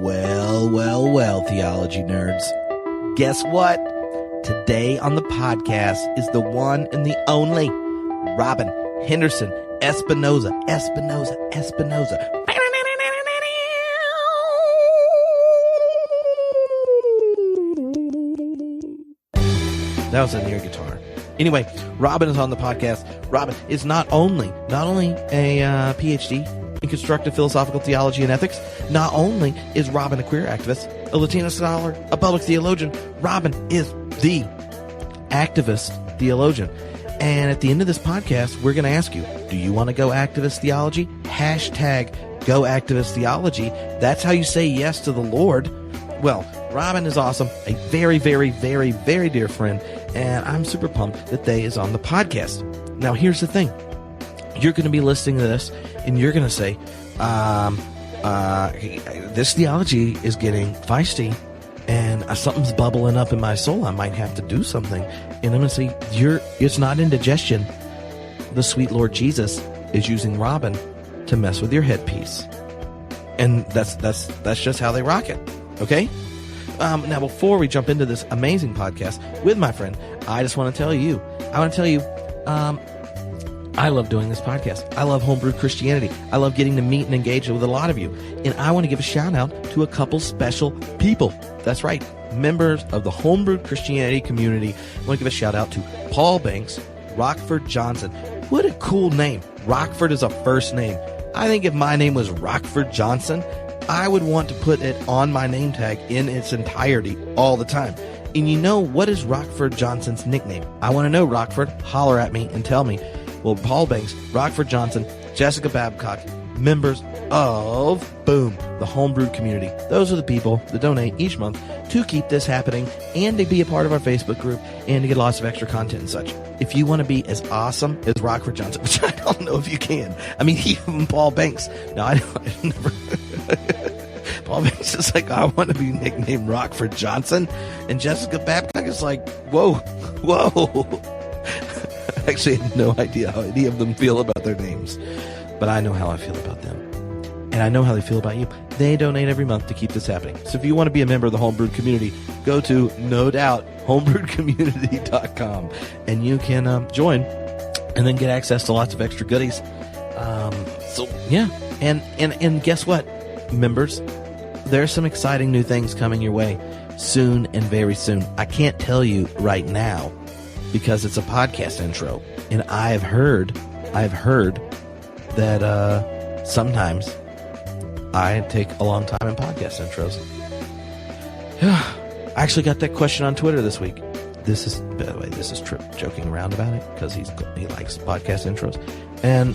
Well, theology nerds. Guess what? Today on the podcast is the one and the only Robyn Henderson-Espinoza. That was an air guitar. Anyway, Robyn is on the podcast. Robyn is not only a PhD in constructive philosophical theology and ethics, not only is Robyn a queer activist, a Latino scholar, a public theologian, Robyn is the activist theologian. And at the end of this podcast, we're going to ask you, do you want to go activist theology? Hashtag go activist theology. That's how you say yes to the Lord. Well, Robyn is awesome, a very, very, very, very dear friend, and I'm super pumped that they is on the podcast. Now, here's the thing. You're going to be listening to this, and you're going to say, this theology is getting feisty, and something's bubbling up in my soul. I might have to do something. And I'm going to say, it's not indigestion. The sweet Lord Jesus is using Robyn to mess with your headpiece. And that's just how they rock it. Okay? Now, before we jump into this amazing podcast with my friend, I want to tell you, I love doing this podcast. I love homebrew Christianity. I love getting to meet and engage with a lot of you. And I want to give a shout out to a couple special people. That's right. Members of the homebrew Christianity community. I want to give a shout out to Paul Banks, Rockford Johnson. What a cool name. Rockford is a first name. I think if my name was Rockford Johnson, I would want to put it on my name tag in its entirety all the time. And you know, what is Rockford Johnson's nickname? I want to know, Rockford. Holler at me and tell me. Well, Paul Banks, Rockford Johnson, Jessica Babcock, members of, boom, the homebrew community. Those are the people that donate each month to keep this happening and to be a part of our Facebook group and to get lots of extra content and such. If you want to be as awesome as Rockford Johnson, which I don't know if you can. I mean, even Paul Banks. No, I never. Paul Banks is like, I want to be nicknamed Rockford Johnson. And Jessica Babcock is like, whoa. I actually have no idea how any of them feel about their names. But I know how I feel about them. And I know how they feel about you. They donate every month to keep this happening. So if you want to be a member of the Homebrewed community, go to, no doubt, homebrewedcommunity.com. And you can join and then get access to lots of extra goodies. So, yeah. And guess what, members? There's some exciting new things coming your way soon and very soon. I can't tell you right now because it's a podcast intro. And I've heard that sometimes I take a long time in podcast intros. I actually got that question on Twitter this week. By the way, this is Tripp joking around about it because he likes podcast intros. And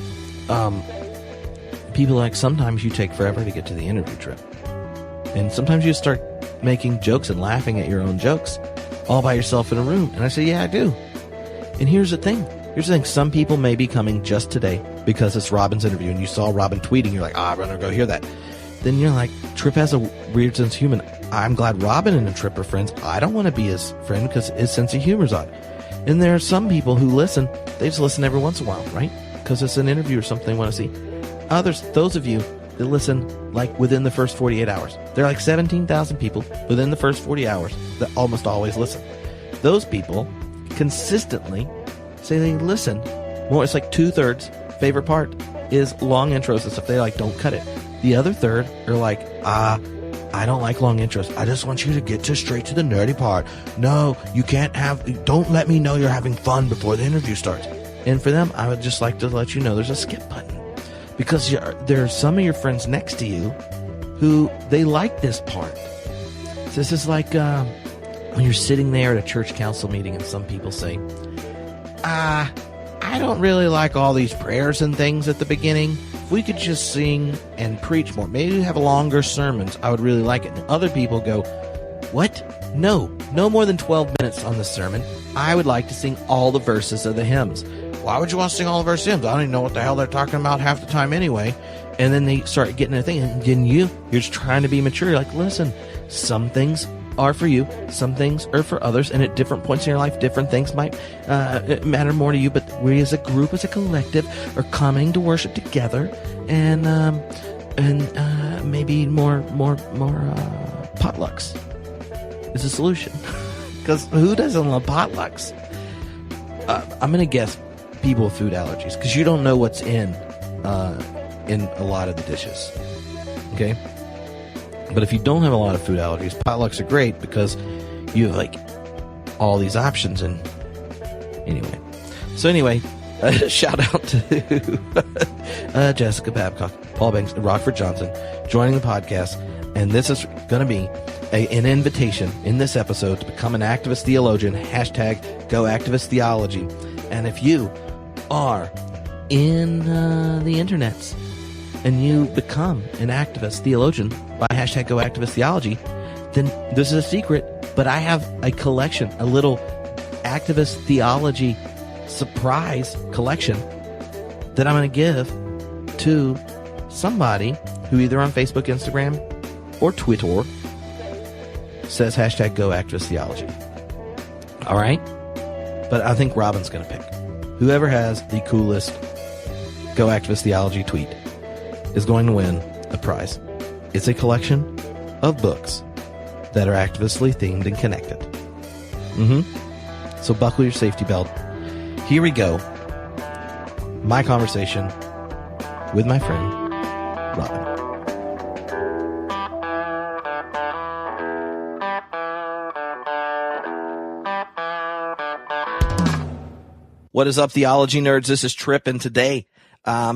people are like, sometimes you take forever to get to the interview, Tripp. And sometimes you start making jokes and laughing at your own jokes all by yourself in a room. And I say, yeah, I do. And here's the thing. Some people may be coming just today because it's Robyn's interview and you saw Robyn tweeting. You're like, I'm going to go hear that. Then you're like, Tripp has a weird sense of humor. I'm glad Robyn and Tripp are friends. I don't want to be his friend because his sense of humor is odd. And there are some people who listen. They just listen every once in a while, right? Because it's an interview or something they want to see. Others, those of you that listen like within the first 48 hours. There are like 17,000 people within the first 40 hours that almost always listen. Those people consistently say they listen more. It's like 2/3 favorite part is long intros and stuff. They like, don't cut it. The other third are like, I don't like long intros. I just want you to get straight to the nerdy part. No, don't let me know you're having fun before the interview starts. And for them, I would just like to let you know there's a skip button. Because there are some of your friends next to you who, they like this part. So this is like when you're sitting there at a church council meeting and some people say, I don't really like all these prayers and things at the beginning. If we could just sing and preach more, maybe have longer sermons, I would really like it. And other people go, what? No more than 12 minutes on the sermon. I would like to sing all the verses of the hymns. Why would you want to sing all the verses of hymns? I don't even know what the hell they're talking about half the time anyway. And then they start getting a thing. And then you're just trying to be mature. You're like, listen, some things are for you, some things are for others, and at different points in your life, different things might matter more to you, but we as a group, as a collective, are coming to worship together and maybe more potlucks is a solution. Because who doesn't love potlucks? I'm going to guess people with food allergies, because you don't know what's in a lot of the dishes. Okay? But if you don't have a lot of food allergies, potlucks are great because you have like all these options. And anyway, shout out to Jessica Babcock, Paul Banks, and Rockford Johnson joining the podcast. And this is going to be an invitation in this episode to become an activist theologian. Hashtag #GoActivistTheology. And if you are in the internets and you become an activist theologian by hashtag #GoActivistTheology, then this is a secret, but I have a collection, a little activist theology surprise collection that I'm going to give to somebody who either on Facebook, Instagram, or Twitter says hashtag #GoActivistTheology. All right? But I think Robyn's going to pick. Whoever has the coolest #GoActivistTheology tweet is going to win a prize. It's a collection of books that are activistly themed and connected. So buckle your safety belt. Here we go. My conversation with my friend, Robyn. What is up, theology nerds? This is Tripp, and today,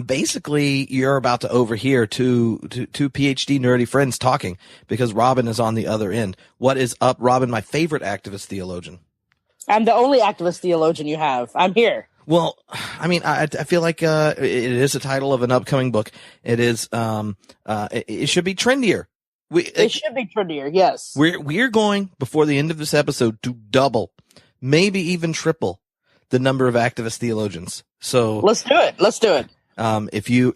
basically, you're about to overhear two PhD nerdy friends talking because Robyn is on the other end. What is up, Robyn? My favorite activist theologian. I'm the only activist theologian you have. I'm here. Well, I mean, I feel like it is the title of an upcoming book. It is. It should be trendier. It should be trendier. Yes. We're going before the end of this episode to double, maybe even triple the number of activist theologians. So let's do it. If you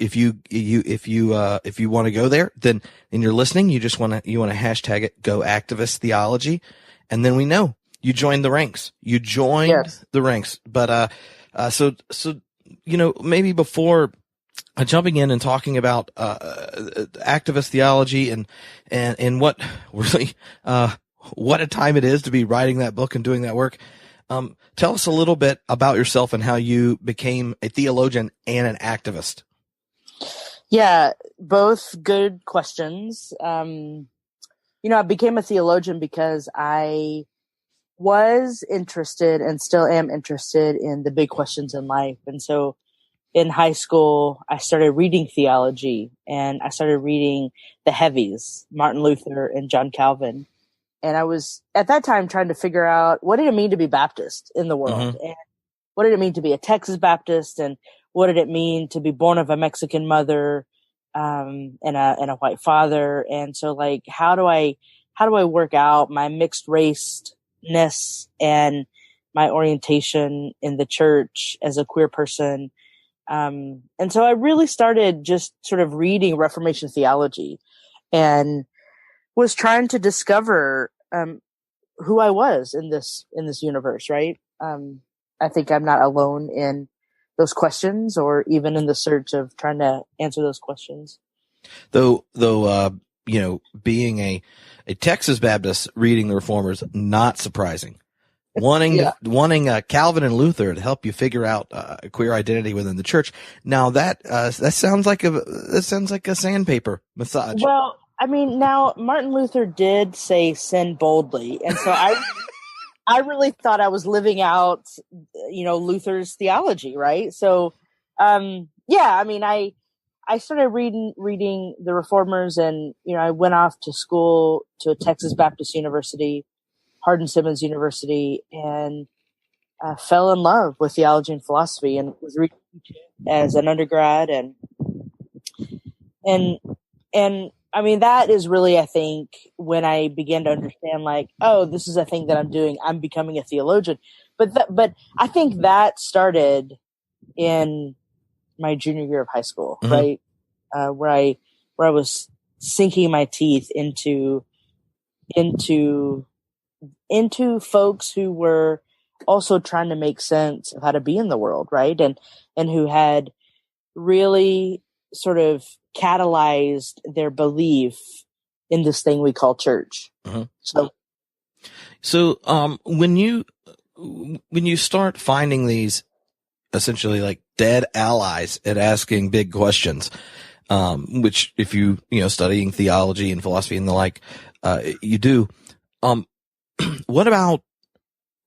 want to go there, then and you're listening, you want to hashtag it #GoActivistTheology, and then we know you joined the ranks. You joined the ranks. But so maybe before jumping in and talking about activist theology and what really what a time it is to be writing that book and doing that work. Tell us a little bit about yourself and how you became a theologian and an activist. Yeah, both good questions. I became a theologian because I was interested and still am interested in the big questions in life. And so in high school, I started reading theology, and I started reading the heavies, Martin Luther and John Calvin. And I was at that time trying to figure out, what did it mean to be Baptist in the world? Mm-hmm. And what did it mean to be a Texas Baptist? And what did it mean to be born of a Mexican mother, and a white father? And so like, how do I work out my mixed raceness and my orientation in the church as a queer person? And so I really started just sort of reading Reformation theology and was trying to discover who I was in this universe, right? I think I'm not alone in those questions, or even in the search of trying to answer those questions. Though being a Texas Baptist reading the Reformers, not surprising. Wanting Calvin and Luther to help you figure out a queer identity within the church. Now that sounds like a sandpaper massage. Well, I mean, now Martin Luther did say sin boldly. And so I really thought I was living out, Luther's theology. Right. So, I started reading the Reformers, and, I went off to school to a Texas Baptist University, Hardin-Simmons University, and fell in love with theology and philosophy, and was reading as an undergrad. And I mean, that is really, I think, when I began to understand, like, oh, this is a thing that I'm doing. I'm becoming a theologian. But I think that started in my junior year of high school, mm-hmm. right? Where I was sinking my teeth into folks who were also trying to make sense of how to be in the world, right? And who had really sort of catalyzed their belief in this thing we call church. Mm-hmm. So when you start finding these essentially like dead allies at asking big questions, which if you studying theology and philosophy and the like, you do, what about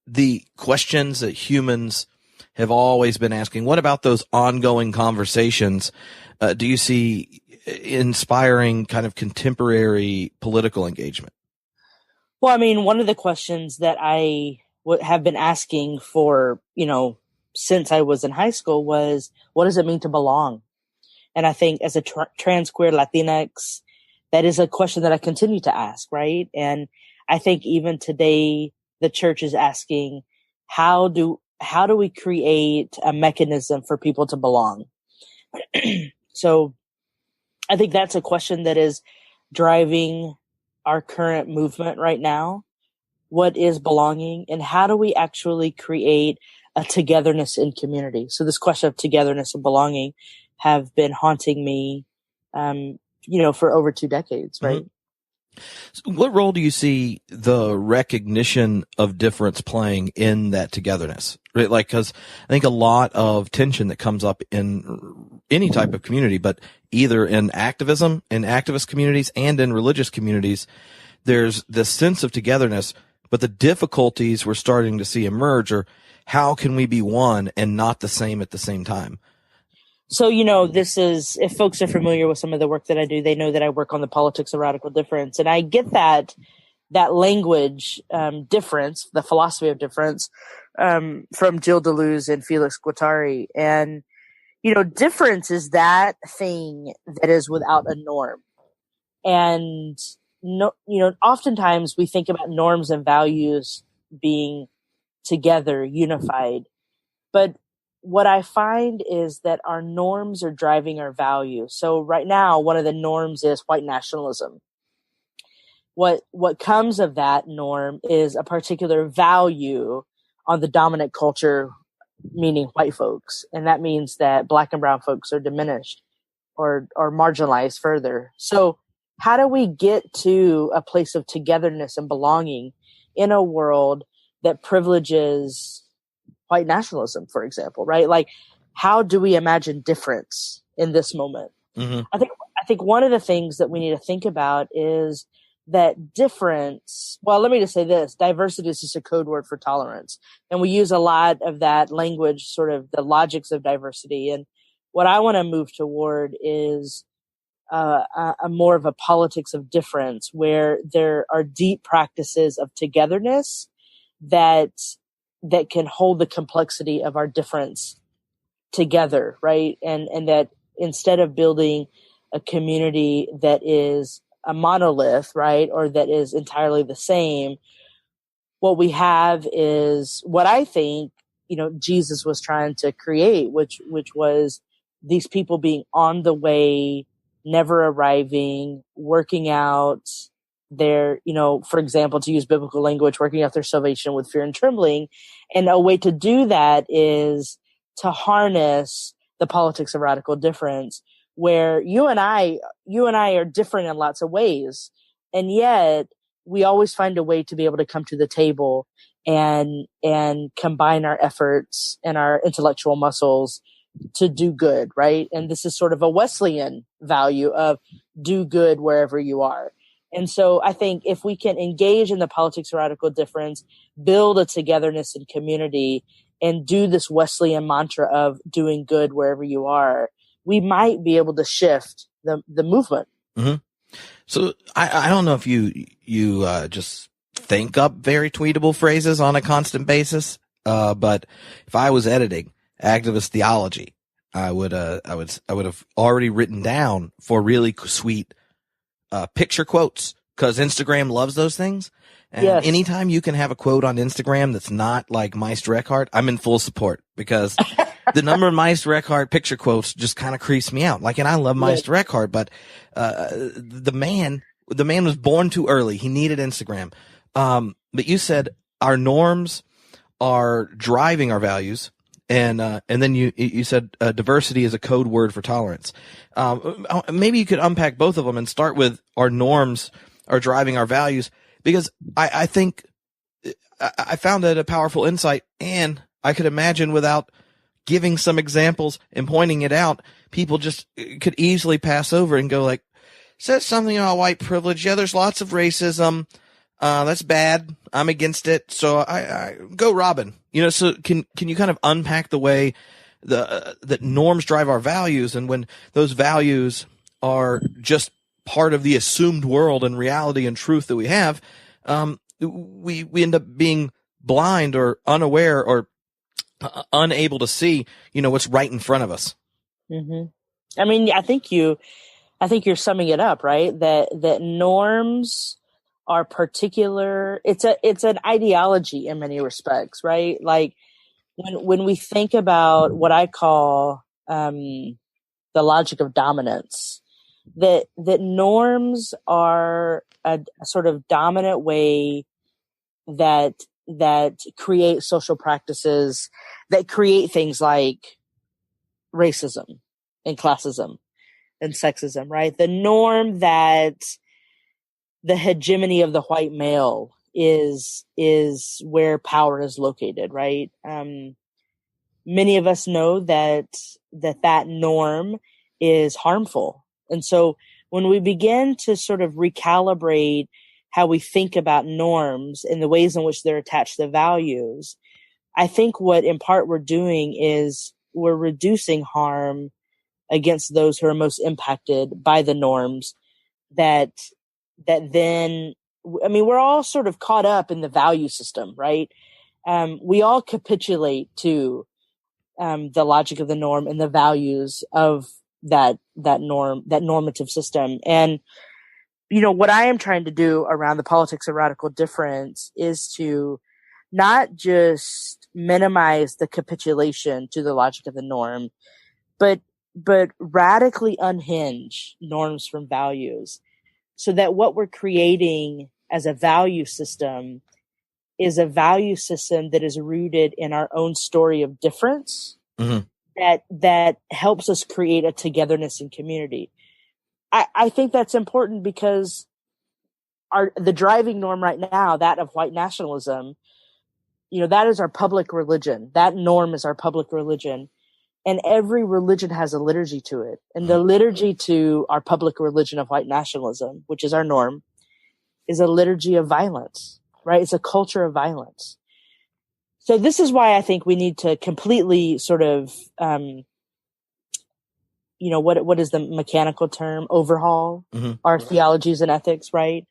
the questions that humans have always been asking? What about those ongoing conversations? Do you see inspiring kind of contemporary political engagement? Well, I mean, one of the questions that I have been asking for, since I was in high school was, what does it mean to belong? And I think as a trans queer Latinx, that is a question that I continue to ask, right? And I think even today, the church is asking, how do we create a mechanism for people to belong? So I think that's a question that is driving our current movement right now. What is belonging, and how do we actually create a togetherness in community? So this question of togetherness and belonging have been haunting me, for over 2 decades, right? Mm-hmm. So what role do you see the recognition of difference playing in that togetherness? Right? Like, cause I think a lot of tension that comes up in any type of community, but either in activism, in activist communities and in religious communities, there's this sense of togetherness, but the difficulties we're starting to see emerge are how can we be one and not the same at the same time? So, this is, if folks are familiar with some of the work that I do, they know that I work on the politics of radical difference. And I get that language, difference, the philosophy of difference, from Gilles Deleuze and Felix Guattari. And, difference is that thing that is without a norm. And, oftentimes we think about norms and values being together, unified. But what I find is that our norms are driving our values. So right now, one of the norms is white nationalism. What comes of that norm is a particular value on the dominant culture, meaning white folks. And that means that Black and brown folks are diminished or marginalized further. So how do we get to a place of togetherness and belonging in a world that privileges white nationalism, for example, right? Like, how do we imagine difference in this moment? Mm-hmm. I think one of the things that we need to think about is that difference. Well, let me just say this: diversity is just a code word for tolerance, and we use a lot of that language, sort of the logics of diversity. And what I want to move toward is a more of a politics of difference, where there are deep practices of togetherness that can hold the complexity of our difference together, right? And that instead of building a community that is a monolith, right, or that is entirely the same, what we have is what I think, Jesus was trying to create, which was these people being on the way, never arriving, working out their, for example, to use biblical language, working out their salvation with fear and trembling. And a way to do that is to harness the politics of radical difference, where you and I are different in lots of ways. And yet we always find a way to be able to come to the table and combine our efforts and our intellectual muscles to do good, right? And this is sort of a Wesleyan value of do good wherever you are. And so I think if we can engage in the politics of radical difference, build a togetherness in community, and do this Wesleyan mantra of doing good wherever you are, we might be able to shift the movement. Mm-hmm. So I don't know if you just think up very tweetable phrases on a constant basis, but if I was editing activist theology, I would have already written down for really sweet picture quotes, because Instagram loves those things. And yes. Anytime you can have a quote on Instagram that's not like Meister Eckhart, I'm in full support, because the number of Meister Eckhart picture quotes just kind of creeps me out. Like, and I love Meister Eckhart, but the man was born too early. He needed Instagram. But you said our norms are driving our values, And then you said diversity is a code word for tolerance. Maybe you could unpack both of them and start with our norms are driving our values, because I think I found that a powerful insight, and I could imagine without giving some examples and pointing it out, people just could easily pass over and go like, says something about white privilege. Yeah, there's lots of racism. That's bad. I'm against it. So I go Robyn. So can you kind of unpack the way that norms drive our values, and when those values are just part of the assumed world and reality and truth that we have, we end up being blind or unaware or unable to see, what's right in front of us. Mm-hmm. I mean, I think you're summing it up, right? That norms are particular. It's an ideology in many respects, right? Like when we think about what I call the logic of dominance, that norms are a sort of dominant way that create social practices that create things like racism and classism and sexism, right? The norm that the hegemony of the white male is where power is located, right? Many of us know that norm is harmful. And so when we begin to sort of recalibrate how we think about norms and the ways in which they're attached to values, I think what in part we're doing is we're reducing harm against those who are most impacted by the norms that then, I mean, we're all sort of caught up in the value system, right? We all capitulate to the logic of the norm and the values of that norm, that normative system. And what I am trying to do around the politics of radical difference is to not just minimize the capitulation to the logic of the norm, but radically unhinge norms from values, so that what we're creating as a value system is a value system that is rooted in our own story of difference, mm-hmm. that helps us create a togetherness in community. I think that's important because the driving norm right now, that of white nationalism, that is our public religion. That norm is our public religion. And every religion has a liturgy to it. And the liturgy to our public religion of white nationalism, which is our norm, is a liturgy of violence, right? It's a culture of violence. So this is why I think we need to completely sort of, what is the mechanical term? Overhaul mm-hmm. our theologies and ethics, right?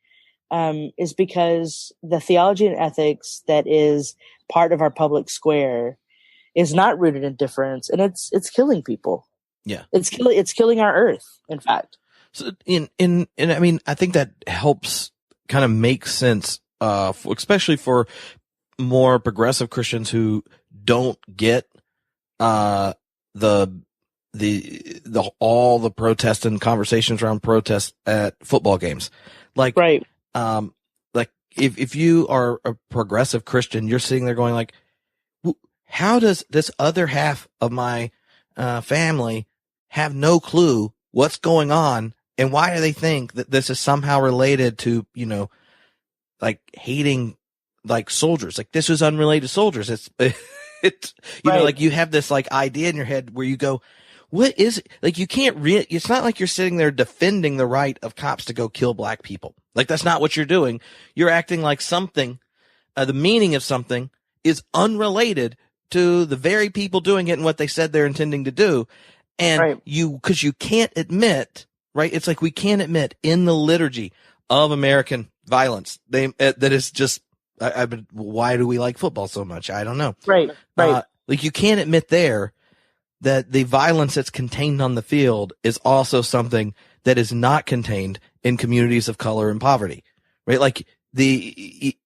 Is because the theology and ethics that is part of our public square is not rooted in difference, and it's killing people. Yeah. It's killing our earth, in fact. So I mean, I think that helps kind of make sense, especially for more progressive Christians who don't get, all the protests and conversations around protests at football games. Like, right. Like if you are a progressive Christian, you're sitting there going like, how does this other half of my family have no clue what's going on, and why do they think that this is somehow related to, like hating like soldiers? Like this is unrelated to soldiers. It's right. Like you have this like idea in your head where you go, what is it? Like you can't it's not like you're sitting there defending the right of cops to go kill black people. Like that's not what you're doing. You're acting like something, the meaning of something is unrelated to the very people doing it and what they said they're intending to do. And right. Cause you can't admit, right? It's like we can't admit in the liturgy of American violence, that is just, why do we like football so much? I don't know. Right. Right. Like you can't admit there that the violence that's contained on the field is also something that is not contained in communities of color and poverty, right? Like if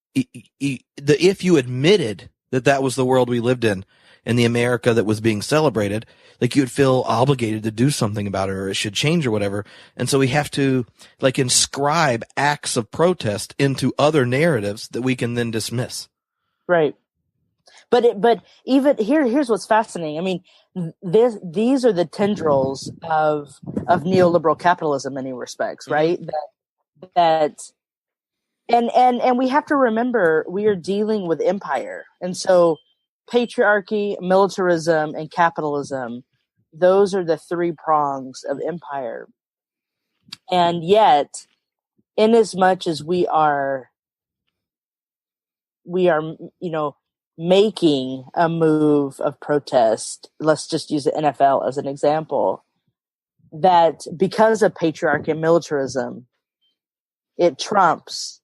you admitted that was the world we lived in and the America that was being celebrated, like you'd feel obligated to do something about it, or it should change or whatever. And so we have to like inscribe acts of protest into other narratives that we can then dismiss. Right. But even here's what's fascinating. I mean, these are the tendrils of neoliberal capitalism in many respects, right? That and we have to remember we are dealing with empire, and so patriarchy, militarism, and capitalism, those are the three prongs of empire. And yet, in as much as we are making a move of protest, let's just use the NFL as an example, that because of patriarchy and militarism, it trumps,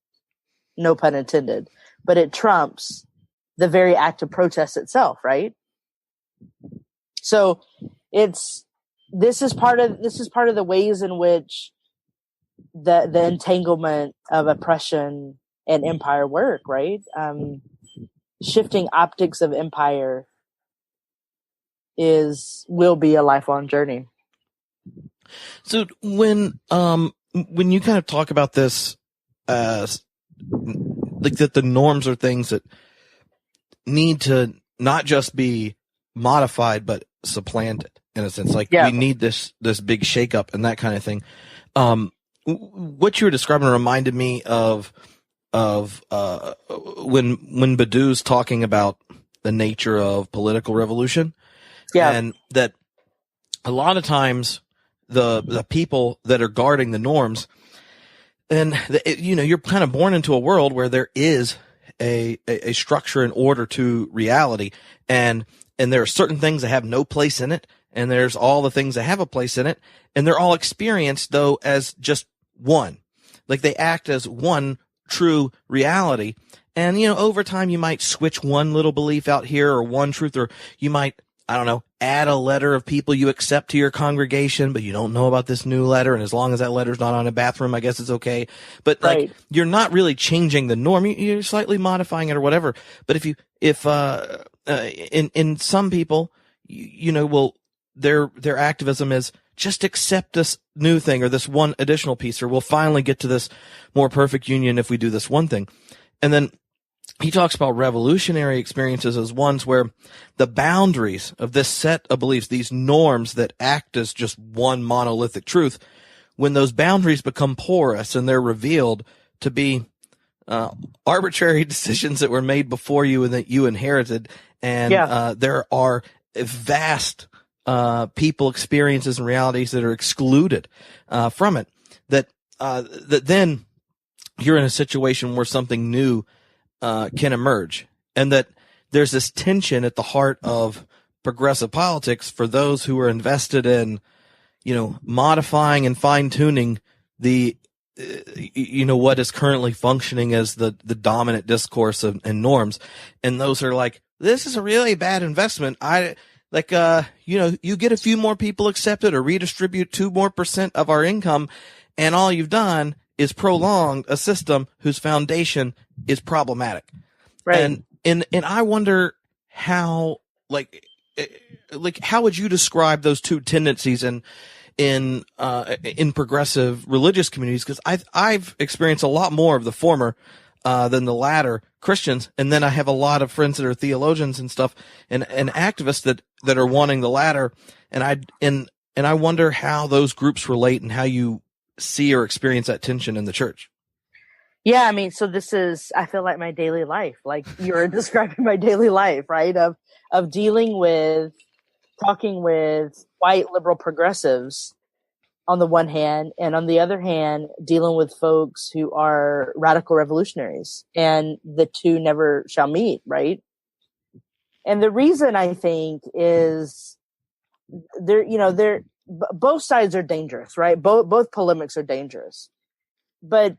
no pun intended, but it trumps the very act of protest itself, right? So this is part of the ways in which the entanglement of oppression and empire work, right? Shifting optics of empire will be a lifelong journey. So when you kind of talk about this as like that the norms are things that need to not just be modified but supplanted in a sense, like we need this big shakeup and that kind of thing. What you were describing reminded me of when Badiou's talking about the nature of political revolution, and that a lot of times the people that are guarding the norms, and you're kind of born into a world where there is a structure and order to reality, and there are certain things that have no place in it, and there's all the things that have a place in it, and they're all experienced though as just one, like they act as one true reality. And over time you might switch one little belief out here or one truth, or you might, I don't know, add a letter of people you accept to your congregation, but you don't know about this new letter. And as long as that letter's not on a bathroom, I guess it's okay. But like, you're not really changing the norm. You're slightly modifying it or whatever. But in some people, their activism is just accept this new thing or this one additional piece, or we'll finally get to this more perfect union if we do this one thing. And then he talks about revolutionary experiences as ones where the boundaries of this set of beliefs, these norms that act as just one monolithic truth, when those boundaries become porous and they're revealed to be arbitrary decisions that were made before you and that you inherited, and there are vast people experiences and realities that are excluded from it, that then you're in a situation where something new can emerge, and that there's this tension at the heart of progressive politics for those who are invested in, modifying and fine tuning the, what is currently functioning as the dominant discourse and norms. And those are like, this is a really bad investment. You get a few more people accepted or redistribute 2% more of our income, and all you've done is prolonged a system whose foundation is problematic. Right. And I wonder how, how would you describe those two tendencies in progressive religious communities? Because I've experienced a lot more of the former than the latter, Christians, and then I have a lot of friends that are theologians and stuff, and activists that are wanting the latter, and I wonder how those groups relate and how you see or experience that tension in the church. Yeah, I mean, so I feel like my daily life, like you're describing my daily life, right? Of talking with white liberal progressives on the one hand, and on the other hand, dealing with folks who are radical revolutionaries, and the two never shall meet, right? And the reason I think is both sides are dangerous, right? Both polemics are dangerous. But,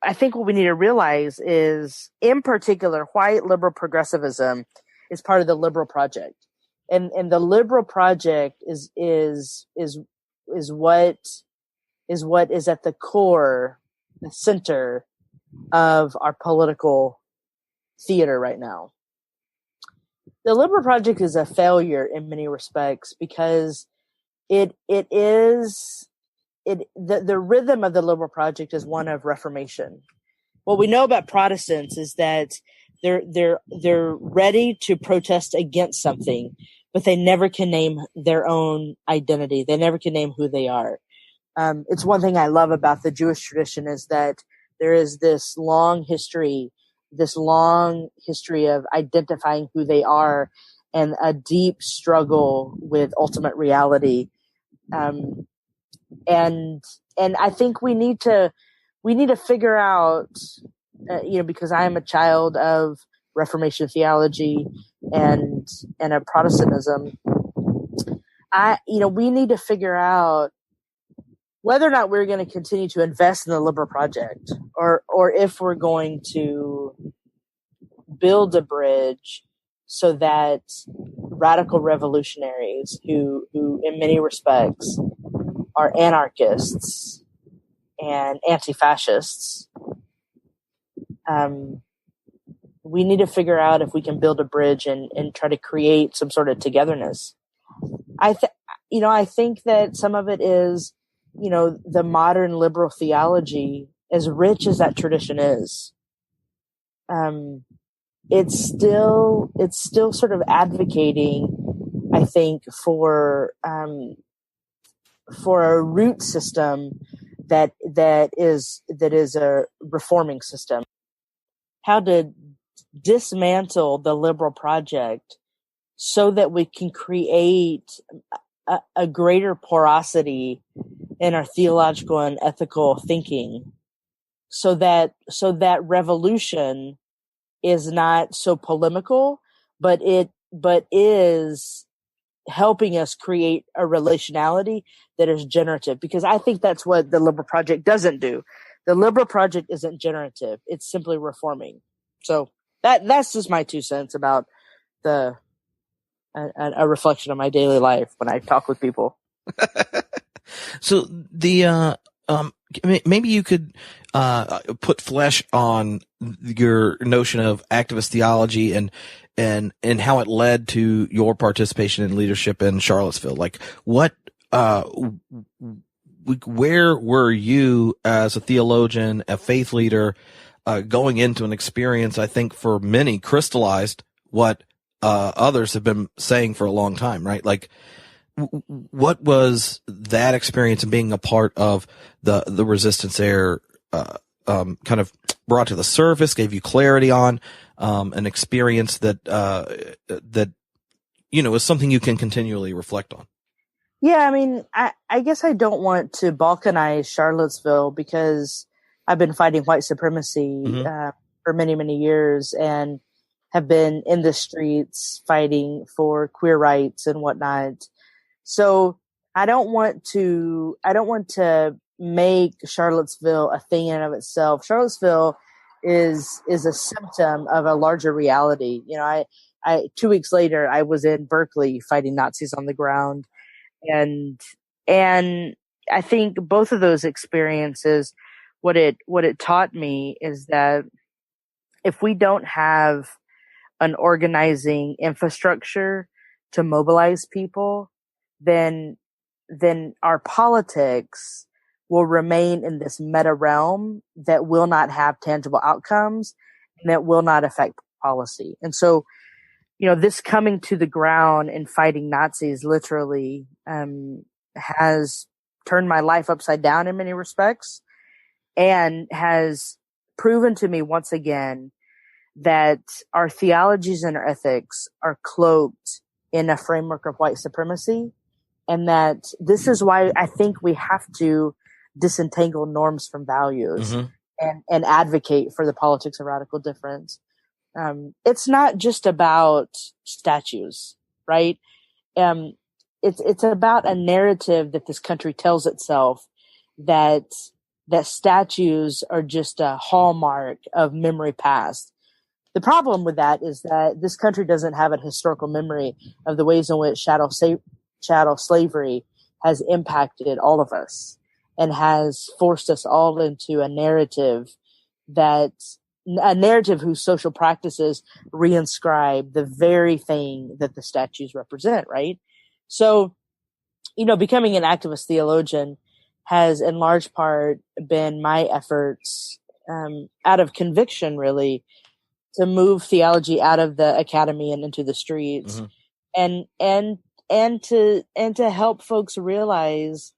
I think what we need to realize is, in particular, white liberal progressivism is part of the liberal project. And the liberal project is what is at the core, the center of our political theater right now. The liberal project is a failure in many respects because the rhythm of the liberal project is one of reformation. What we know about Protestants is that they're ready to protest against something, but they never can name their own identity. They never can name who they are. It's one thing I love about the Jewish tradition is that there is this long history of identifying who they are and a deep struggle with ultimate reality. And I think we need to figure out, because I am a child of Reformation theology and a Protestantism, we need to figure out whether or not we're going to continue to invest in the liberal project, or if we're going to build a bridge so that radical revolutionaries who in many respects are anarchists and anti-fascists, we need to figure out if we can build a bridge and try to create some sort of togetherness. I think that some of it is, the modern liberal theology, as rich as that tradition is, it's still sort of advocating, I think, for a root system that is a reforming system. How to dismantle the liberal project so that we can create a greater porosity in our theological and ethical thinking, so that revolution is not so polemical, but is helping us create a relationality that is generative. Because I think that's what the liberal project doesn't do. The liberal project isn't generative; it's simply reforming. So that's just my 2 cents about a reflection of my daily life when I talk with people. So maybe you could put flesh on your notion of activist theology and how it led to your participation in leadership in Charlottesville. Like, where were you as a theologian, a faith leader, going into an experience, I think for many crystallized what others have been saying for a long time, right? Like, what was that experience and being a part of the resistance there kind of brought to the surface, gave you clarity on an experience that is something you can continually reflect on? Yeah, I mean, I guess I don't want to balkanize Charlottesville because I've been fighting white supremacy for many, many years and have been in the streets fighting for queer rights and whatnot. So I don't want to make Charlottesville a thing in and of itself. Charlottesville is a symptom of a larger reality. I 2 weeks later, I was in Berkeley fighting Nazis on the ground. And I think both of those experiences, what it taught me is that if we don't have an organizing infrastructure to mobilize people, then our politics will remain in this meta realm that will not have tangible outcomes and that will not affect policy. And so, this coming to the ground and fighting Nazis literally has turned my life upside down in many respects and has proven to me once again that our theologies and our ethics are cloaked in a framework of white supremacy, and that this is why I think we have to disentangle norms from values and advocate for the politics of radical difference. It's not just about statues, right? It's about a narrative that this country tells itself that statues are just a hallmark of memory past. The problem with that is that this country doesn't have a historical memory of the ways in which chattel slavery has impacted all of us and has forced us all into a narrative whose social practices reinscribe the very thing that the statues represent, right? So, becoming an activist theologian has in large part been my efforts, out of conviction really, to move theology out of the academy and into the streets, and to help folks realize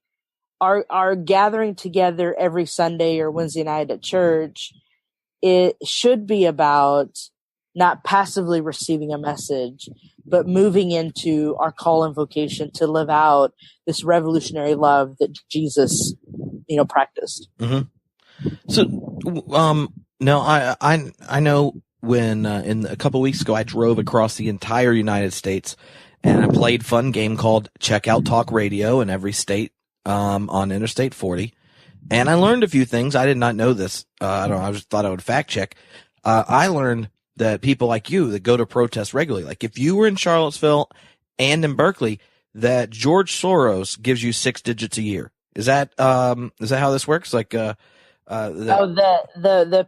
our gathering together every Sunday or Wednesday night at church, it should be about not passively receiving a message, but moving into our call and vocation to live out this revolutionary love that Jesus, practiced. So, now I know when in a couple weeks ago I drove across the entire United States and I played a fun game called Check Out Talk Radio in every state on Interstate 40, and I learned a few things. I did not know this. I don't know. I just thought I would fact check. I learned that people like you that go to protests regularly, like if you were in Charlottesville and in Berkeley, that George Soros gives you 6 digits a year. Is that how this works? Like, the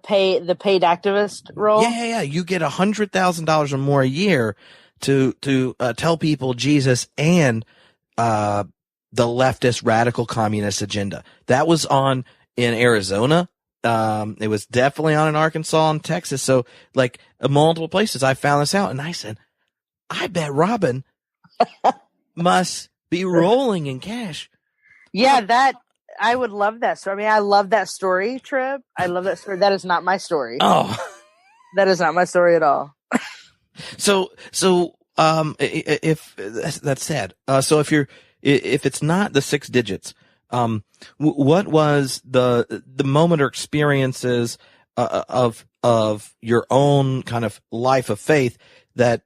paid activist role? Yeah. You get $100,000 or more a year to tell people Jesus and the leftist radical communist agenda. That was on in Arizona. It was definitely on in Arkansas and Texas. So like multiple places I found this out, and I said, I bet Robyn must be rolling in cash. Yeah, I would love that story. I mean, I love that story, Tripp. I love that story. That is not my story. Oh, that is not my story at all. So, if that's sad. So if it's not the 6 digits, what was the moment or experiences of your own kind of life of faith that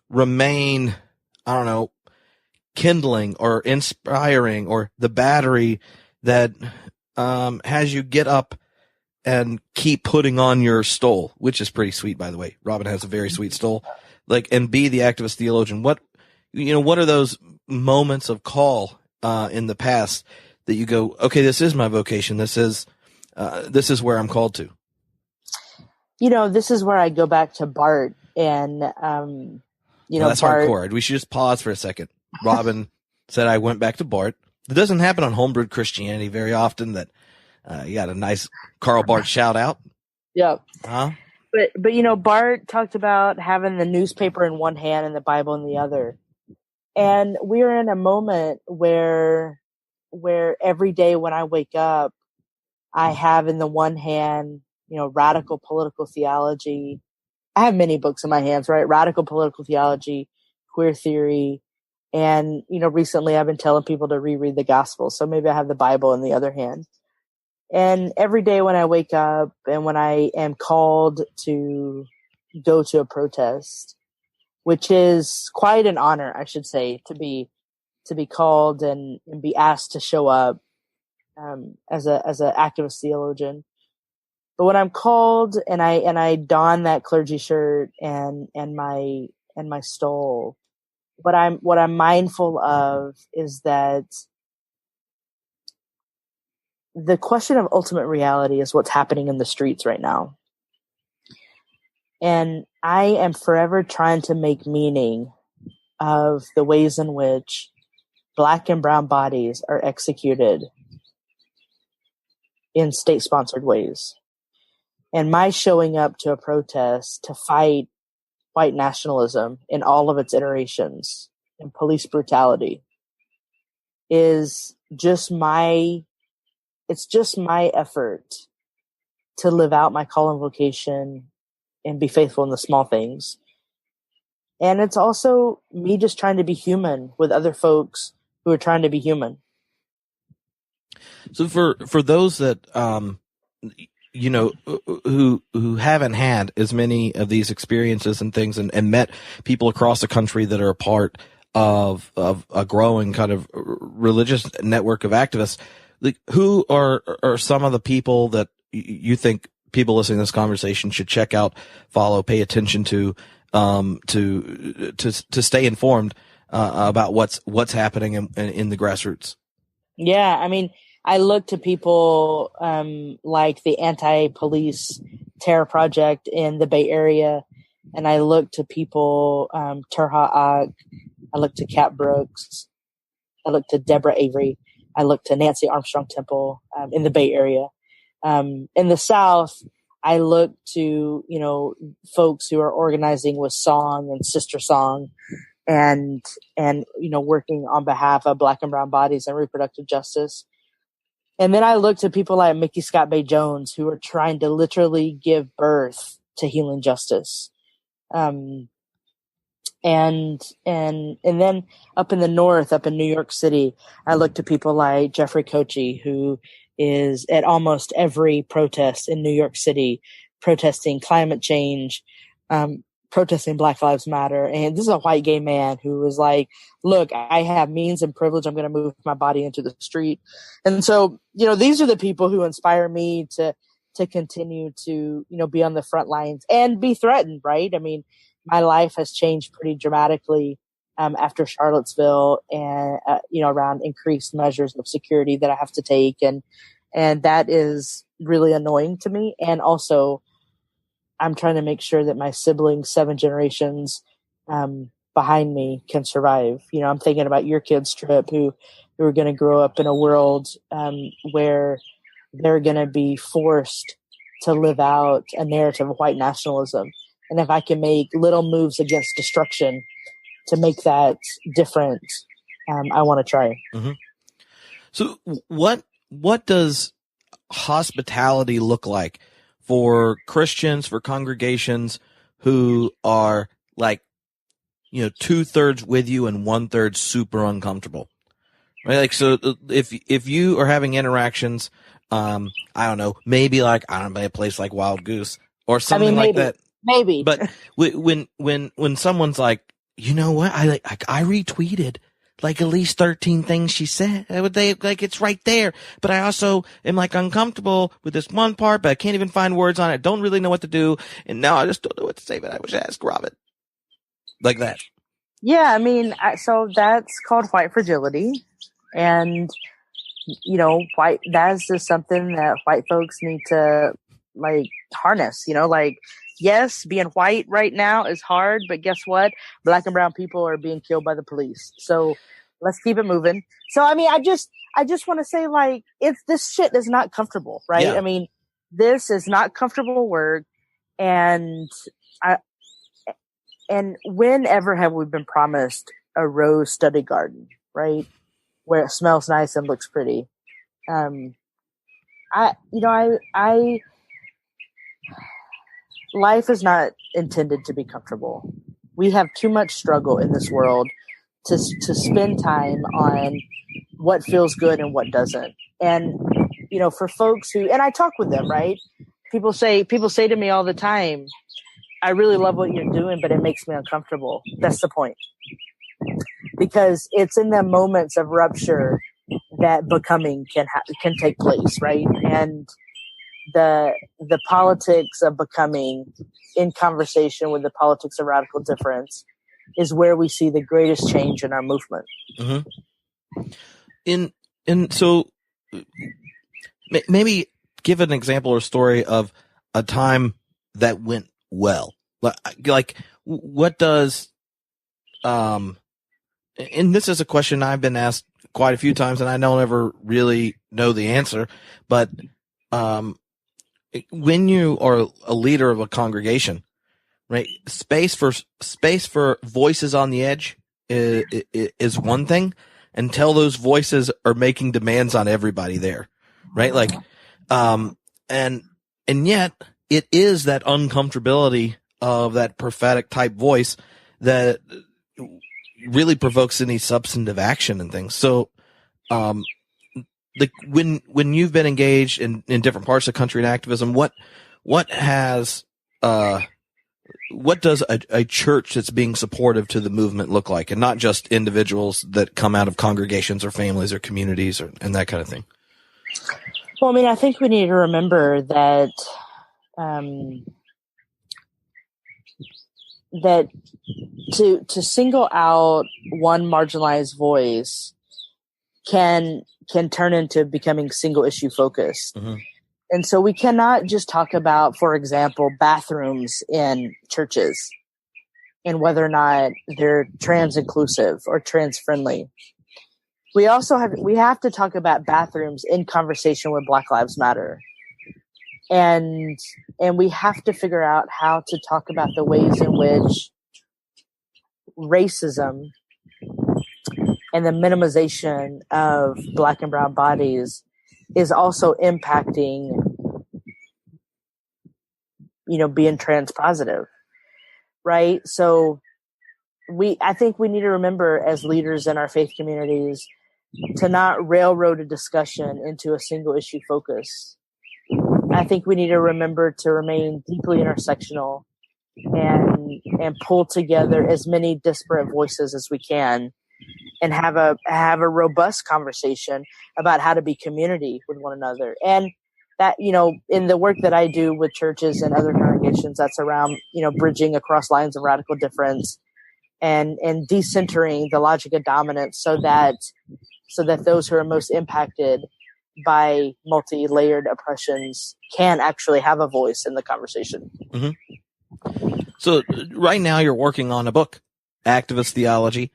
remain, I don't know, kindling or inspiring, or the battery that has you get up and keep putting on your stole, which is pretty sweet, by the way. Robyn has a very sweet stole. Like, and be the activist theologian. What are those moments of call in the past that you go, okay, this is my vocation. This is where I'm called to. This is where I go back to Bart and, that's Bart, hardcore. We should just pause for a second. Robyn said I went back to Bart. It doesn't happen on Homebrewed Christianity very often that you got a nice Karl Barth shout out. Yep. Huh? But Bart talked about having the newspaper in one hand and the Bible in the other. And we're in a moment where every day when I wake up, I have in the one hand, radical political theology. I have many books in my hands, right? Radical political theology, queer theory. And, recently I've been telling people to reread the gospel. So maybe I have the Bible in the other hand. And every day when I wake up and when I am called to go to a protest, which is quite an honor, I should say, to be called and be asked to show up as a activist theologian. But when I'm called and I don that clergy shirt and my stole, what I'm mindful of is that the question of ultimate reality is what's happening in the streets right now. And I am forever trying to make meaning of the ways in which Black and brown bodies are executed in state-sponsored ways. And my showing up to a protest to fight white nationalism in all of its iterations and police brutality is just my effort to live out my call and vocation and be faithful in the small things. And it's also me just trying to be human with other folks who are trying to be human. So for those that, who haven't had as many of these experiences and things and met people across the country that are a part of a growing kind of religious network of activists, like, who are some of the people that you think people listening to this conversation should check out, follow, pay attention to stay informed about what's happening in the grassroots? Yeah, I mean, I look to people like the Anti-Police Terror Project in the Bay Area, and I look to people, Terha Ak, I look to Kat Brooks, I look to Deborah Avery, I look to Nancy Armstrong Temple in the Bay Area. In the South, I look to, folks who are organizing with song and sister song and, working on behalf of Black and brown bodies and reproductive justice. And then I look to people like Mickey Scott Bay Jones, who are trying to literally give birth to healing justice. And then up in the north, up in New York City, I look to people like Jeffrey Kochi, who is at almost every protest in New York City, protesting climate change, protesting Black Lives Matter. And this is a white gay man who was like, look, I have means and privilege. I'm going to move my body into the street. And so, these are the people who inspire me to continue to, be on the front lines and be threatened, right? I mean, my life has changed pretty dramatically after Charlottesville and, around increased measures of security that I have to take. And that is really annoying to me. And also, I'm trying to make sure that my siblings, 7 generations behind me, can survive. I'm thinking about your kids, Tripp, who are going to grow up in a world where they're going to be forced to live out a narrative of white nationalism. And if I can make little moves against destruction to make that different, I want to try. Mm-hmm. So what does hospitality look like for Christians, for congregations who are like, 2/3 with you and 1/3 super uncomfortable, right? Like, so if you are having interactions, I don't know, maybe like, I don't know, a place like Wild Goose or something like that. Maybe. But when someone's like, you know what, I retweeted like at least 13 things she said. It's right there. But I also am like uncomfortable with this one part, but I can't even find words on it. Don't really know what to do. And now I just don't know what to say, but I wish I asked Robyn. Like that. Yeah. I mean, so that's called white fragility. And, that's just something that white folks need to like harness, yes, being white right now is hard, but guess what? Black and brown people are being killed by the police. So let's keep it moving. So, I mean, I just want to say, like, this shit is not comfortable, right? Yeah. I mean, this is not comfortable work. And whenever have we been promised a rose study garden, right? Where it smells nice and looks pretty. Life is not intended to be comfortable. We have too much struggle in this world to spend time on what feels good and what doesn't. And, for folks who, and I talk with them, right? People say to me all the time, I really love what you're doing, but it makes me uncomfortable. That's the point. Because it's in the moments of rupture that becoming can take place, right? And the politics of becoming in conversation with the politics of radical difference is where we see the greatest change in our movement. Mm-hmm. And so maybe give an example or story of a time that went well. Like what does, and this is a question I've been asked quite a few times and I don't ever really know the answer, but, when you are a leader of a congregation, right? Space for voices on the edge is one thing until those voices are making demands on everybody there, right? Like, and yet it is that uncomfortability of that prophetic type voice that really provokes any substantive action and things. So, when you've been engaged in different parts of country and activism, what does a church that's being supportive to the movement look like, and not just individuals that come out of congregations or families or communities and that kind of thing? Well, I mean, I think we need to remember that that to single out one marginalized voice can turn into becoming single issue focused. Mm-hmm. And so we cannot just talk about, for example, bathrooms in churches and whether or not they're trans inclusive or trans friendly. We have to talk about bathrooms in conversation with Black Lives Matter. and we have to figure out how to talk about the ways in which racism and the minimization of Black and brown bodies is also impacting, being trans positive, right? So I think we need to remember as leaders in our faith communities to not railroad a discussion into a single issue focus. I think we need to remember to remain deeply intersectional and pull together as many disparate voices as we can and have a robust conversation about how to be community with one another. And that, in the work that I do with churches and other congregations, that's around, bridging across lines of radical difference and decentering the logic of dominance so that those who are most impacted by multi-layered oppressions can actually have a voice in the conversation. Mm-hmm. So right now you're working on a book, Activist Theology.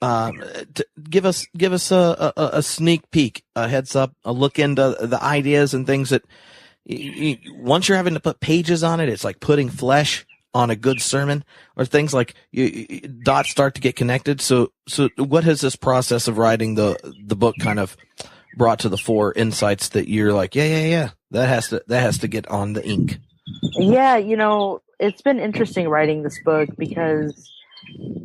Give us a sneak peek, a heads up, a look into the ideas and things that once you're having to put pages on it, it's like putting flesh on a good sermon, or things like dots start to get connected. So what has this process of writing the book kind of brought to the fore, insights that you're like, yeah, that has to get on the ink? Yeah, it's been interesting writing this book because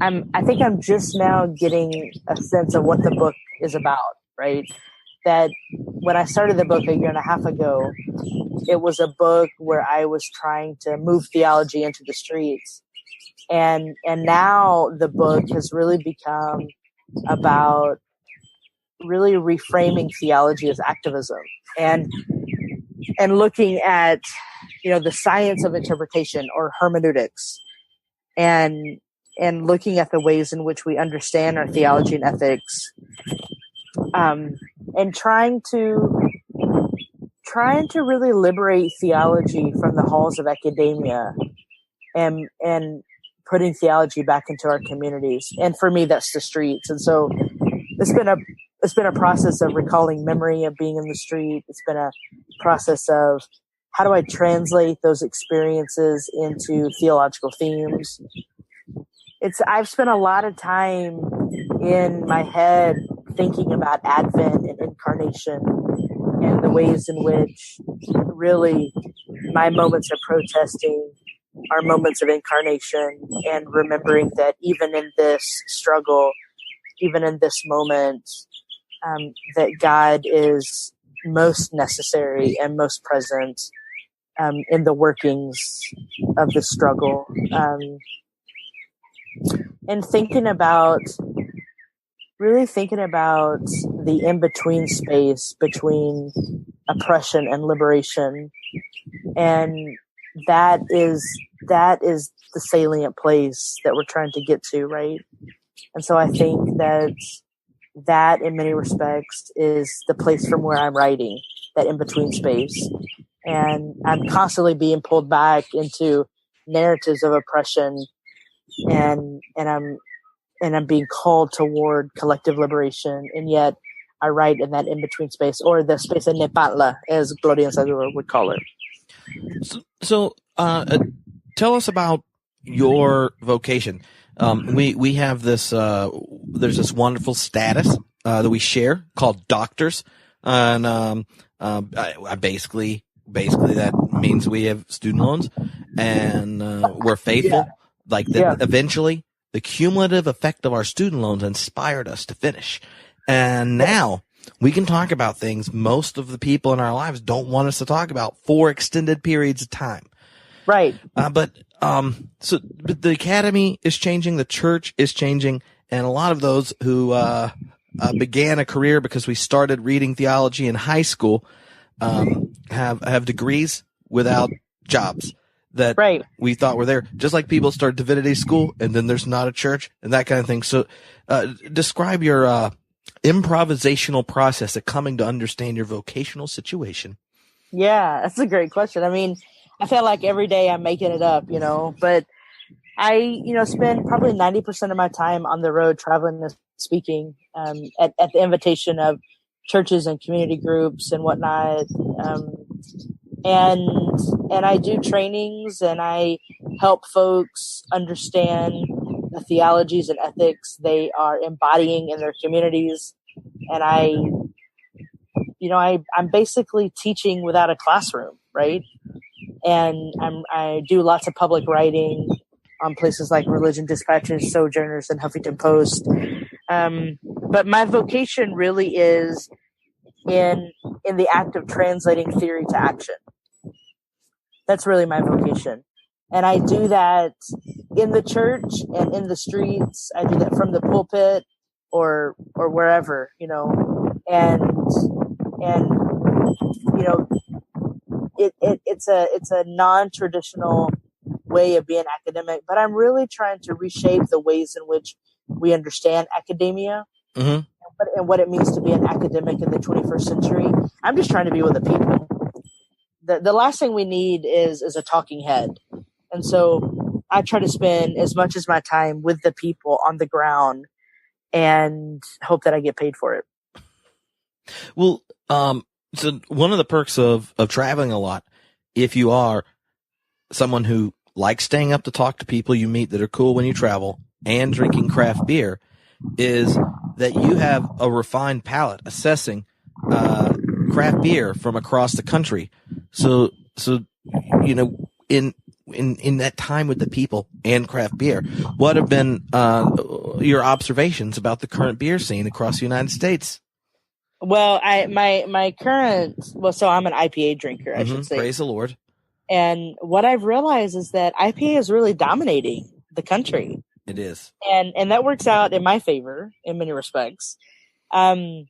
I think I'm just now getting a sense of what the book is about, right? That when I started the book a year and a half ago, it was a book where I was trying to move theology into the streets. And now the book has really become about really reframing theology as activism and looking at, the science of interpretation or hermeneutics and looking at the ways in which we understand our theology and ethics, and trying to really liberate theology from the halls of academia and putting theology back into our communities. And for me, that's the streets. And so it's been a process of recalling memory of being in the street. It's been a process of how do I translate those experiences into theological themes? I've spent a lot of time in my head thinking about Advent and incarnation and the ways in which really my moments of protesting are moments of incarnation, and remembering that even in this struggle, even in this moment, that God is most necessary and most present in the workings of the struggle. And really thinking about the in-between space between oppression and liberation. And that is the salient place that we're trying to get to, right? And so I think that in many respects is the place from where I'm writing, that in-between space. And I'm constantly being pulled back into narratives of oppression, and I'm being called toward collective liberation, and yet I write in that in-between space, or the space in Nepantla, as Gloria and Sadhguru would call it. So, tell us about your vocation. We have this, there's this wonderful status, that we share called doctors. And, I basically that means we have student loans and, we're faithful. Yeah. Like that. Yeah. Eventually the cumulative effect of our student loans inspired us to finish. And now we can talk about things most of the people in our lives don't want us to talk about for extended periods of time. Right. But the academy is changing, the church is changing, and a lot of those who began a career because we started reading theology in high school have degrees without jobs that right. we thought were there. Just like people start divinity school and then there's not a church and that kind of thing. So describe your improvisational process of coming to understand your vocational situation. Yeah, that's a great question. I mean, I feel like every day I'm making it up, but I, spend probably 90% of my time on the road traveling and speaking at the invitation of churches and community groups and whatnot. and I do trainings and I help folks understand the theologies and ethics they are embodying in their communities. And I'm basically teaching without a classroom, right? And I do lots of public writing on places like Religion Dispatches, Sojourners, and Huffington Post. But my vocation really is in the act of translating theory to action. That's really my vocation. And I do that in the church and in the streets. I do that from the pulpit or wherever, and it's a non-traditional way of being academic, but I'm really trying to reshape the ways in which we understand academia. Mm-hmm. And what it means to be an academic in the 21st century. I'm just trying to be with the people. The last thing we need is a talking head. And so I try to spend as much as my time with the people on the ground and hope that I get paid for it. Well, so one of the perks of traveling a lot, if you are someone who likes staying up to talk to people you meet that are cool when you travel and drinking craft beer, is that you have a refined palate assessing craft beer from across the country. So in that time with the people and craft beer, what have been your observations about the current beer scene across the United States? Well, so I'm an IPA drinker, I should say. Praise the Lord. And what I've realized is that IPA is really dominating the country. It is. And that works out in my favor in many respects. And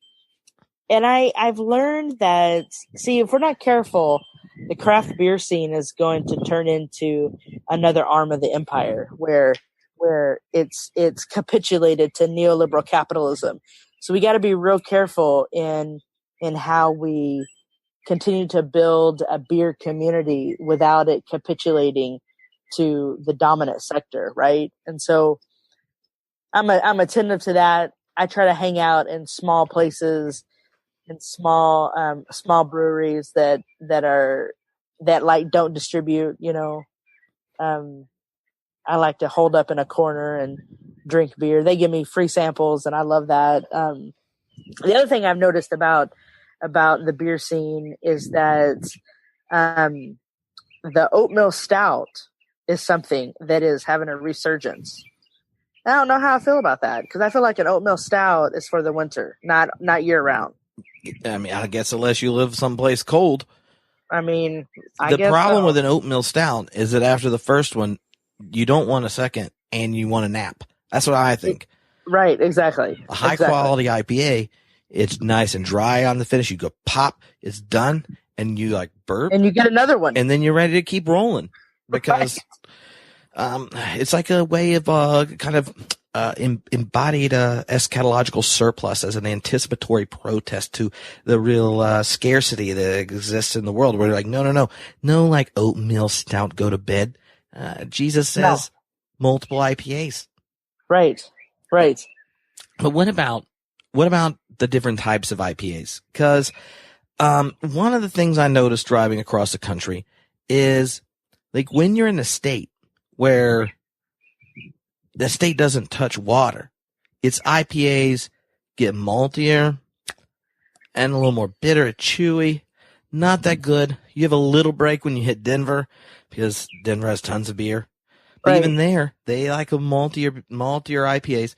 I've learned that, if we're not careful, the craft beer scene is going to turn into another arm of the empire where it's capitulated to neoliberal capitalism. So we got to be real careful in how we continue to build a beer community without it capitulating to the dominant sector, right? And so I'm attentive to that. I try to hang out in small places, in small breweries that don't distribute. I like to hold up in a corner and drink beer. They give me free samples, and I love that. The other thing I've noticed about the beer scene is that the oatmeal stout is something that is having a resurgence. I don't know how I feel about that, because I feel like an oatmeal stout is for the winter, not year round. I mean, I guess unless you live someplace cold. I mean, the problem with an oatmeal stout is that after the first one, you don't want a second and you want a nap. That's what I think. Right, exactly. A high quality IPA, it's nice and dry on the finish. You go pop, it's done, and you like burp. And you get another one. And then you're ready to keep rolling. Because it's like a way of kind of embodied eschatological surplus as an anticipatory protest to the real scarcity that exists in the world, where you're like, no, like oatmeal stout, go to bed. Jesus says multiple IPAs. Right. But what about the different types of IPAs? Because one of the things I noticed driving across the country is, like, when you're in a state where the state doesn't touch water, its IPAs get maltier and a little more bitter, chewy, not that good. You have a little break when you hit Denver, because Denver has tons of beer. But even there, they like a maltier IPAs.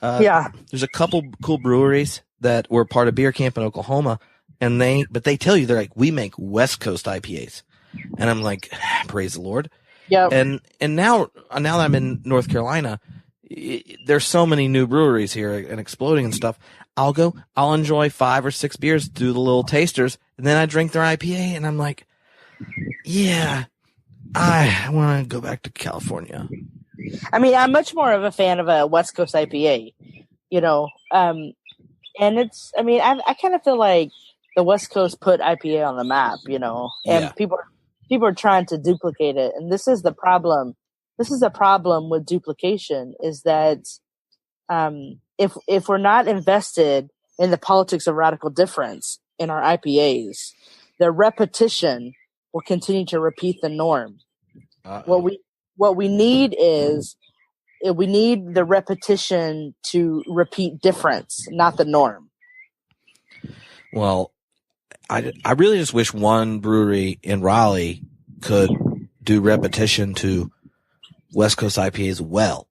There's a couple cool breweries that were part of Beer Camp in Oklahoma, but they tell you, they're like, we make West Coast IPAs. And I'm like, praise the Lord. Yeah. And now that I'm in North Carolina, there's so many new breweries here and exploding and stuff. I'll enjoy 5 or 6 beers, do the little tasters, and then I drink their IPA, and I'm like, yeah, I want to go back to California. I mean, I'm much more of a fan of a West Coast IPA, and it's, I mean, I kind of feel like the West Coast put IPA on the map, and people are trying to duplicate it. And this is the problem. This is a problem with duplication, is that if we're not invested in the politics of radical difference in our IPAs, the repetition will continue to repeat the norm. Uh-oh. What we need is we need the repetition to repeat difference, not the norm. Well, I really just wish one brewery in Raleigh could do repetition to West Coast IPAs well,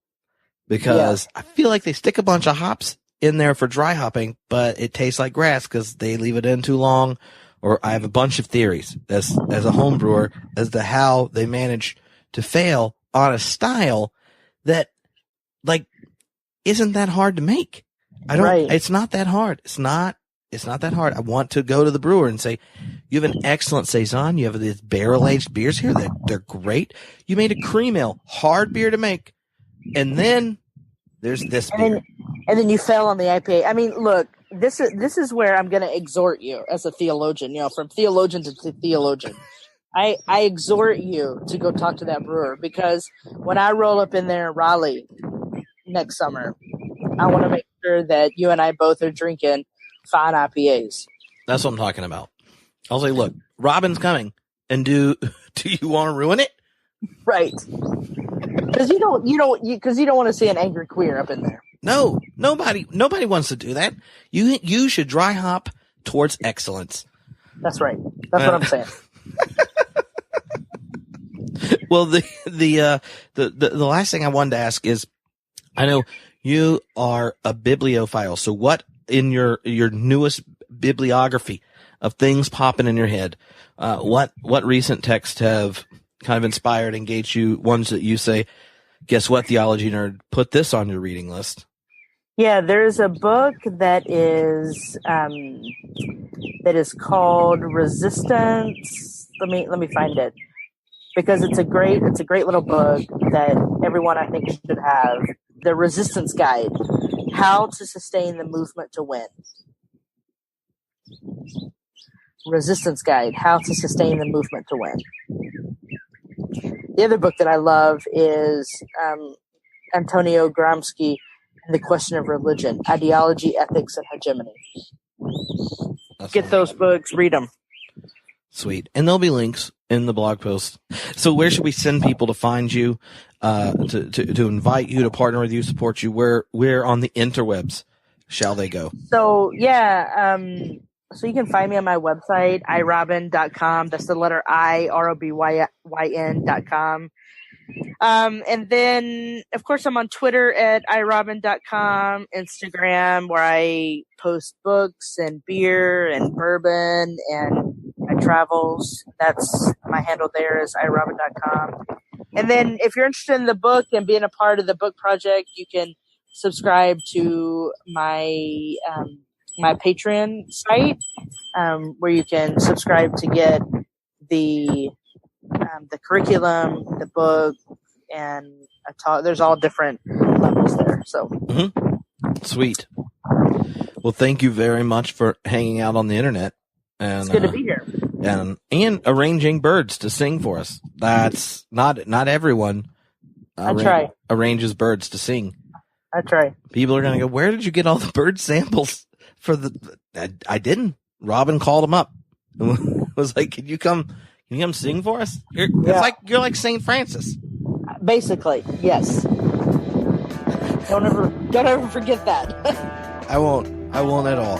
because I feel like they stick a bunch of hops in there for dry hopping, but it tastes like grass because they leave it in too long. Or I have a bunch of theories as a home brewer as to how they manage to fail on a style that, like, isn't that hard to make. It's not that hard. It's not that hard. I want to go to the brewer and say, you have an excellent Saison. You have these barrel-aged beers here. They're great. You made a cream ale, hard beer to make. And then there's this beer. And then you fell on the IPA. I mean, look, this is where I'm going to exhort you as a theologian, from theologian to theologian. I exhort you to go talk to that brewer, because when I roll up in there in Raleigh next summer, I want to make sure that you and I both are drinking fine IPAs. That's what I'm talking about. I'll say, look, Robyn's coming, and do you want to ruin it? Right. Because you don't want to see an angry queer up in there. No, nobody wants to do that. You should dry hop towards excellence. That's right. That's what I'm saying. Well, the last thing I wanted to ask is, I know you are a bibliophile. So what in your newest bibliography of things popping in your head, what recent texts have kind of inspired, engaged you, ones that you say, guess what, theology nerd, put this on your reading list? Yeah, there's a book that is called Resistance. Let me find it, because it's a great little book that everyone, I think, should have. The Resistance Guide: How to Sustain the Movement to Win. Resistance Guide: How to Sustain the Movement to Win. The other book that I love is Antonio Gramsci and the Question of Religion: Ideology, Ethics, and Hegemony. Get those books, read them. Sweet. And there'll be links in the blog post. So where should we send people to find you, to invite you, to partner with you, support you? Where on the interwebs shall they go? So, so you can find me on my website, irobyn.com. That's the letter I, ROBYN.com. And then, of course, I'm on Twitter at irobyn.com, Instagram, where I post books and beer and bourbon and my travels. That's my handle there, is irobyn.com. And then if you're interested in the book and being a part of the book project, you can subscribe to my my Patreon site, where you can subscribe to get the curriculum, the book, and a talk. There's all different levels there. So Sweet. Well, thank you very much for hanging out on the internet. And it's good to be here. And arranging birds to sing for us. That's not everyone arranges birds to sing. I try. People are going to go, where did you get all the bird samples for I didn't. Robyn called him up. Was like, can you come sing for us? You're like St. Francis. Basically, yes. Don't ever forget that. I won't at all.